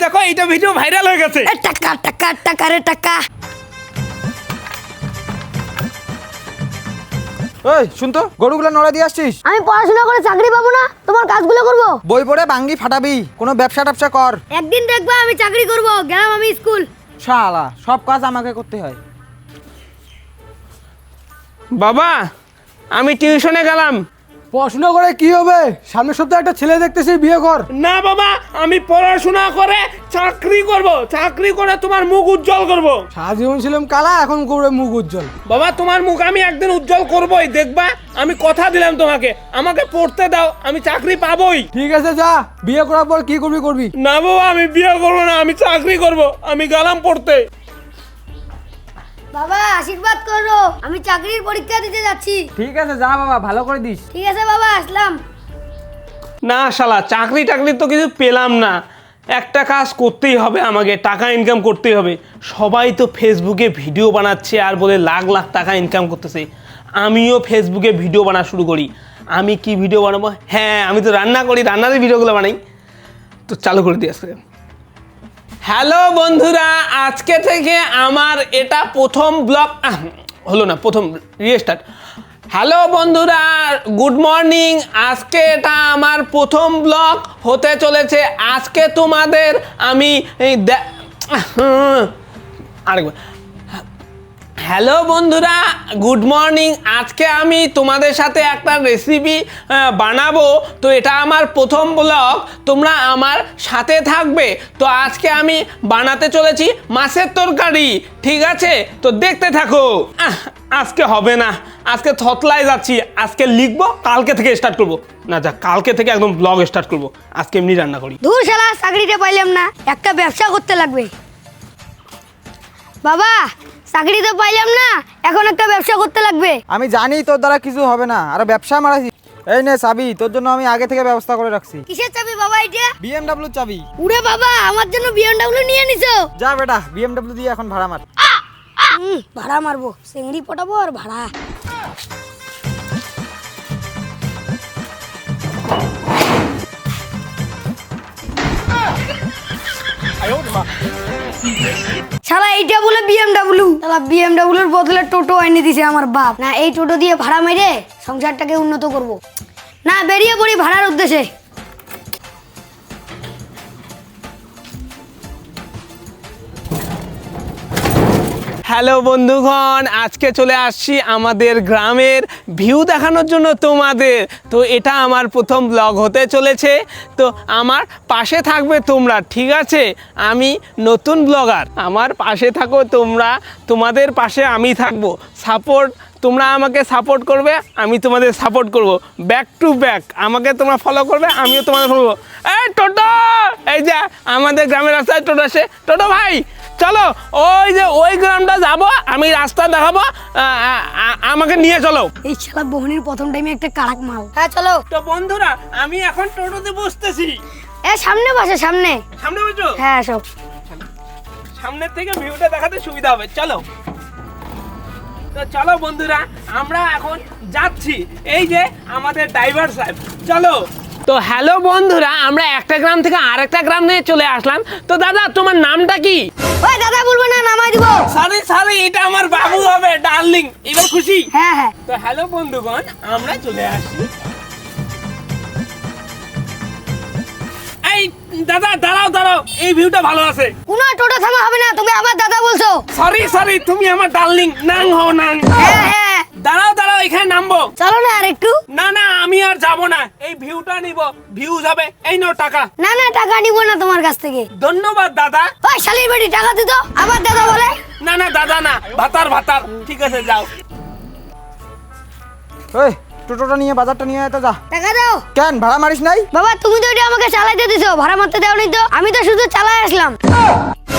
দেখো এইটা video viral হয়ে গেছে। টাকা টাকা টাকা রে টাকা। ওই শুন তো, গরুগুলো নড়া দিয়ে আসছিস? আমি পড়াশোনা করে চাকরি পাবো না, তোমার কাজগুলো করবো? বই পড়ে বাঙ্গি ফাটাবি, কোনো ব্যবসা ট্যাবসা কর। একদিন দেখবা আমি চাকরি করবো, গেলাম আমি স্কুল। শালা সব কাজ আমাকে করতে হয়। বাবা আমি টিউশনে গেলাম। পড়াশোনা করে কি হবে? সামনের সপ্তাহে একটা ছেলে দেখতেছি, বিয়ে কর। না বাবা আমি পড়াশোনা করে চাকরি করব, চাকরি করে তোমার মুখ উজ্জ্বল করব। সারা জীবন ছিলাম কালা, এখন করবে মুখ উজ্জ্বল। বাবা তোমার মুখ আমি একদিন উজ্জ্বল করবই, দেখবা। আমি কথা দিলাম তোমাকে, আমাকে পড়তে দাও, আমি চাকরি পাবোই। ঠিক আছে যা, বিয়ে করার পর কি করবি করবি। না বাবা আমি বিয়ে করবো না, আমি চাকরি করব, আমি গেলাম পড়তে। বাবা আশীর্বাদ করো, আমি চাকরির পরীক্ষা দিতে যাচ্ছি। ঠিক আছে যা বাবা, ভালো করে দিস। ঠিক আছে বাবা, আসলাম। না শালা চাকরি টাকরি তো কিছু পেলাম না, একটা কাজ করতেই হবে আমাকে, টাকা ইনকাম করতেই হবে। সবাই তো ফেসবুকে ভিডিও বানাচ্ছে আর বলে লাখ লাখ টাকা ইনকাম করতেছে, আমিও ফেসবুকে ভিডিও বানানো শুরু করি। আমি কি ভিডিও বানাবো? হ্যাঁ আমি তো রান্না করি, রান্নারই ভিডিওগুলো বানাই। তো চালু করে দিই আজকে। হ্যালো বন্ধুরা, আজকে থেকে আমার এটা প্রথম ব্লগ হলো না, প্রথম রিস্টার্ট। হ্যালো বন্ধুরা, গুড মর্নিং। আজকে এটা আমার প্রথম ব্লগ হতে চলেছে। আজকে তোমাদের আমি আরেকবার হ্যালো বন্ধুরা, গুড মর্নিং। আজকে আমি তোমাদের সাথে একটা রেসিপি বানাবো। তো এটা আমার প্রথম ব্লগ, তোমরা আমার সাথে থাকবে। তো আজকে আমি বানাতে চলেছি মাছের তরকারি, ঠিক আছে? তো দেখতে থাকো। আজকে হবে না, আজকে থতলায় যাচ্ছি। আজকে লিখবো, কালকে থেকে স্টার্ট করবো। না যা, কালকে থেকে একদম ব্লগ স্টার্ট করবো। আজকে এমনি রান্না করি। দূর শালা, চাকরিটা পাইলাম না, একটা ব্যবসা করতে লাগবে। বাবা চাকরি তো পাইলাম না, এখন একটা ব্যবসা করতে লাগবে। আমি জানি তোর দ্বারা কিছু হবে না, আর ব্যবসা মারাছি। এই নে চাবি, তোর জন্য আমি আগে থেকে ব্যবস্থা করে রাখছি। কিসের চাবি বাবা এটা? BMW চাবি। উড়ে বাবা, আমার জন্য BMW নিয়ে নিছো? যা বেটা, BMW দিয়ে এখন ভাড়া মার। ভাড়া মারবো, চিংড়ি পটাবো আর ভাড়া। শালা এইটা বলে BMW, শালা BMW এর বদলে টোটো এনে দিছে আমার বাপ। না এই টোটো দিয়ে ভাড়া মেরে সংসারটাকে উন্নত করব। না বেরিয়ে পড়ি ভাড়ার উদ্দেশ্যে। হ্যালো বন্ধুগণ, আজকে চলে আসছি আমাদের গ্রামের ভিউ দেখানোর জন্য তোমাদের। তো এটা আমার প্রথম ব্লগ হতে চলেছে, তো আমার পাশে থাকবে তোমরা, ঠিক আছে? আমি নতুন ব্লগার, আমার পাশে থাকো তোমরা, তোমাদের পাশে আমি থাকবো। সাপোর্ট, তোমরা আমাকে সাপোর্ট করবে, আমি তোমাদের সাপোর্ট করব। ব্যাক টু ব্যাক আমাকে তোমরা ফলো করবে, আমিও তোমাদের ফলো করবো। এই টোটো, এই যে আমাদের গ্রামের রাস্তায় টোটো আসে। টোটো ভাই চলো, ওই যে ওই গ্রামটা যাবো, আমি রাস্তা দেখাবো, আমাকে নিয়ে চলো। এই শালা বহনির প্রথম টাইমে একটা কারাক মাল। হ্যাঁ চলো। তো বন্ধুরা আমি এখন টোটোতে বসতেছি। এ সামনে বসে, সামনে সামনে বসো। হ্যাঁ সব সামনের থেকে ভিউটা দেখাতে সুবিধা হবে, চলো। তো চলো বন্ধুরা, আমরা এখন যাচ্ছি। এই যে আমাদের ড্রাইভার সাহেব, চলো। তো হ্যালো বন্ধুরা, আমরা একটা গ্রাম থেকে আরেকটা গ্রাম নিয়ে চলে আসলাম। তো দাদা তোমার নামটা কি? ওই দাদা বলবো না, নামাই দিব। সরি সরি, এটা আমার বাবু হবে, ডার্লিং। এবার খুশি? হ্যাঁ হ্যাঁ। তো হ্যালো বন্ধুগণ, আমরা চলে আসছি। এই দাদা দাঁড়াও দাঁড়াও, এই ভিউটা ভালো আছে। কোনো টোটো থামা হবে না, তুমি আবার দাদা বলছো। সরি সরি, তুমি আমার ডার্লিং, নাং হও নাং। হ্যাঁ হ্যাঁ। দাঁড়াও দাঁড়াও, এখানে নামবো। চলো না আর একটু। না না, আমি আর যাব না, এই ভিউটা নিব, ভিউজ হবে। এই নাও টাকা। না না, টাকা নিব না তোমার কাছ থেকে। ধন্যবাদ দাদা। ওই শালির বেটি টাকা দিত, আবার দাদা বলে। না না দাদা না, ভাতার ভাতার। ঠিক আছে যাও। ওই টোটোটা নিয়ে বাজারটা নিয়ে আয় তো, যা। টাকা দাও। কেন ভাড়া মারিস নাই? বাবা তুমি তো এটা আমাকে চালাইতে দিছো, ভাড়া মারতে দাও নি তো। আমি তো শুধু চালাই আসলাম।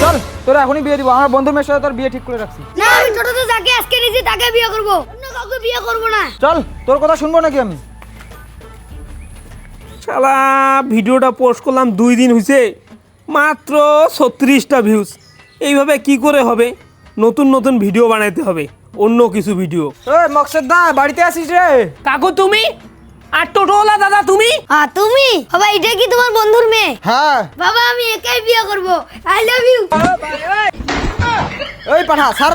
চল, তোর এখনই বিয়ে দিব। আমার বন্ধুর মেয়ের সাথে তোর বিয়ে ঠিক করে রাখছি। না আমি টোটোতে যাকে আজকে নিয়েছি তাকে বিয়ে করব, অন্য কাউকে বিয়ে করব না। চল, তোর কথা শুনবো নাকি আমি? শালা ভিডিওটা পোস্ট করলাম 2 দিন হয়েছে, মাত্র 36টা ভিউজ। এইভাবে কি করে হবে? নতুন নতুন ভিডিও বানাইতে হবে, অন্য কিছু ভিডিও। ওই মকসেদ দা, বাড়িতে আসিস রে? কাকু তুমি? আর টোটোওয়ালা দাদা তুমি? তুমি বাবা, এটা কি তোমার বন্ধুর মেয়ে? হ্যাঁ। বাবা আমি একাই বিয়ে করব, আই লাভ ইউ। ওই পাঠা স্যার,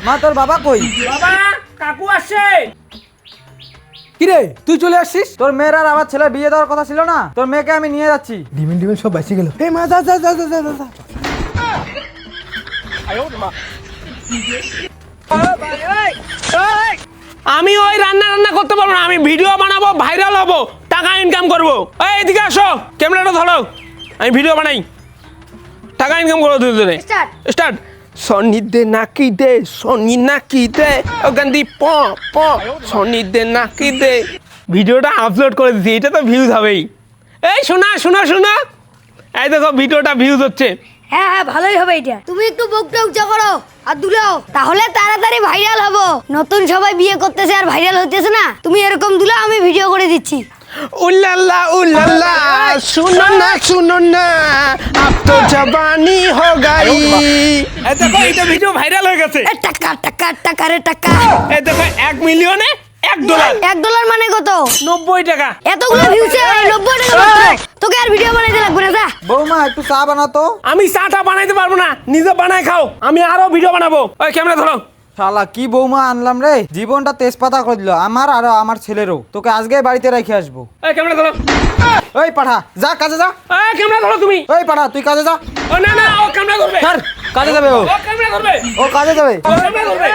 মা তোর বাবা কই? বাবা, কাকু আসছে। কিরে তুই চলে আসছিস? তোর মেয়ের আর আমার ছেলের বিয়ে দেওয়ার কথা ছিল না, তোর মেয়েকে আমি নিয়ে যাচ্ছি। ডিমেন ডিমেন সব বেঁচে গেল। এই মা, যা যা যা যা যা যা। আমি ওই রান্না করতে পারবো না, আমি ভিডিও বানাবো, ভাইরাল হবো, টাকা ইনকাম করবো। এই এদিকে আসো, ক্যামেরাটা ধরো, আমি ভিডিও বানাই, টাকা ইনকাম করবো ধীরে ধীরে। Start. স্টার্ট। সনি দে নাকি দে, সনি নাকি দে, ও গান্ধী প প, সনি দে নাকি দে। ভিডিওটা আপলোড করে দিচ্ছি, এটা তো ভিউজ হবেই। এই শোনা শোনা শোনা, এই দেখো ভিডিওটা ভিউজ হচ্ছে। হ্যাঁ হ্যাঁ, ভালোই হবে এটা। তুমি একটু বকটা উঁচা করো আর দুলাও, তাহলে তাড়াতাড়ি ভাইরাল হবো। নতুন সবাই বিয়ে করতেছে আর ভাইরাল হইতেছে না, তুমি এরকম দুলাও, আমি ভিডিও করে দিচ্ছি। उल्ला सुनो ना अब तो जवानी हो गई। এই দেখো এটা ভিডিও ভাইরাল হয়ে গেছে। এ টাকা টাকা টাকা রে টাকা। এই দেখো 1 মিলিয়নে $1। $1 মানে কত? 90 টাকা। এতগুলো ভিউছে 90 টাকা মাত্র। তোকে আর ভিডিও বানাইতে লাগবে না, যা। বৌমা একটু চা বানাতো। আমি চাটা বানাইতে পারবো না, নিজে বানাই খাও, আমি আরো ভিডিও বানাবো। ওই ক্যামেরা ধরো। শালা কি বৌমা আনলাম রে, জীবনটা তেজপাতা করে দিল আমার আর আমার ছেলেরও। তোকে আজকে বাড়িতে রেখে আসবো। ওই ক্যামেরা ধরো। ওই পাঠা যা কাজে যা। ওই ক্যামেরা ধরো তুমি। ওই পাঠা তুই কাজে যা। ও না না, ও ক্যামেরা ধরবে। স্যার কাজে যাবে ও। ও ক্যামেরা ধরবে। ও কাজে যাবে। ও ক্যামেরা ধরবে।